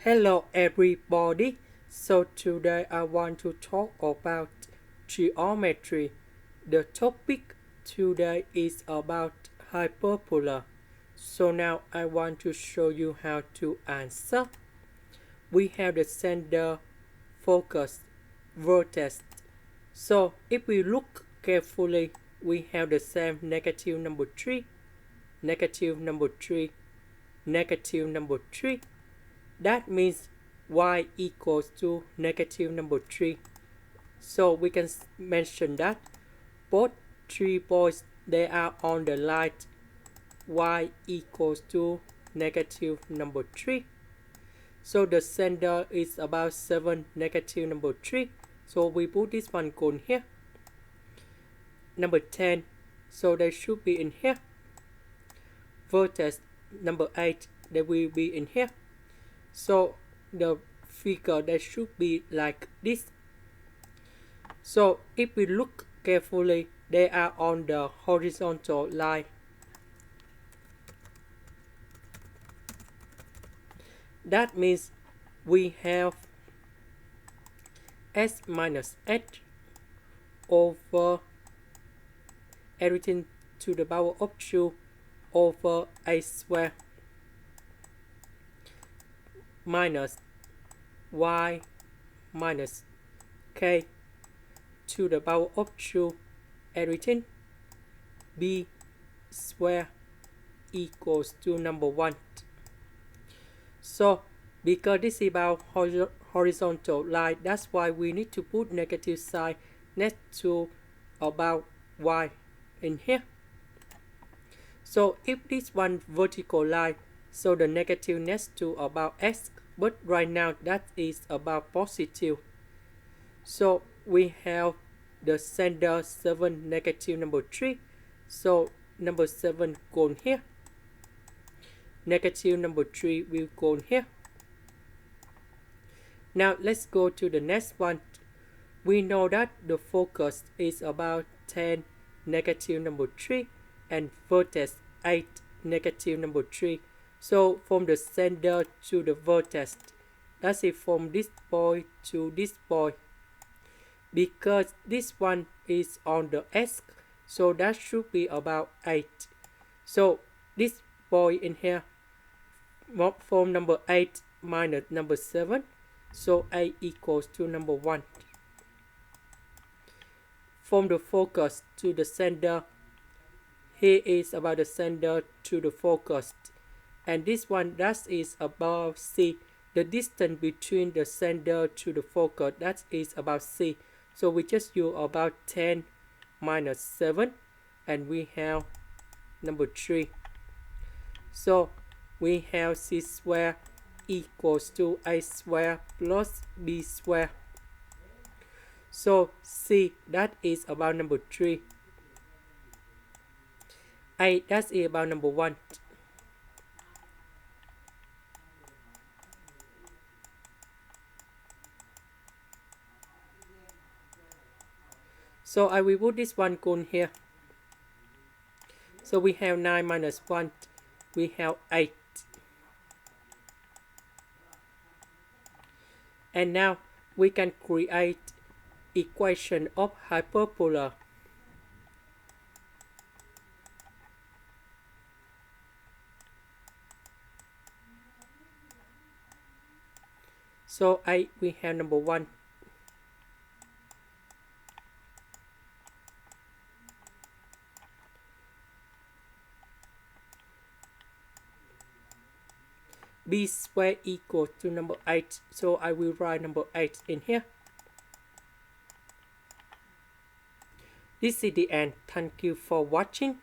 Hello everybody. So today I want to talk about geometry. The topic today is about hyperbola. So now I want to show you how to answer. We have the center, focus, vertex. So if we look carefully, we have the same negative number 3, negative number 3, negative number 3. That means y equals to negative number 3. So we can mention that both 3 points they are on the line y equals to negative number 3. So the center is about 7, negative number 3. So we put this one cone here. Number 10. So they should be in here. Vertex number 8. They will be in here. So the figure that should be like this. So if we look carefully, they are on the horizontal line. That means we have s minus h over everything to the power of 2 over a square minus y minus k to the power of 2 everything b square equals to number 1. So because this is about horizontal line, that's why we need to put negative sign next to about y in here. So if this one vertical line, so the negative next to about x, but right now that is about positive. So we have the center 7, negative number 3. So number 7 gone here. Negative number 3 will go here. Now let's go to the next one. We know that the focus is about 10, negative number 3, and vertex 8, negative number 3. So from the center to the vertex, that's it, from this point to this point. Because this one is on the x, so that should be about 8. So this point in here, from number 8 minus number 7, so a equals to number 1. From the focus to the center, here is about the center to the focus, and this one that is above c. The distance between the center to the focus, that is about c. So we just use about 10 minus 7, and we have number 3. So we have c square equals to a square plus b square. So c, that is about number 3. A, that is about number 1. So I will put this one cone here. So we have 9 minus 1. We have 8. And now we can create equation of hyperbola. So we have number 1. B square equals to number 8. So I will write number 8 in here. This is the end. Thank you for watching.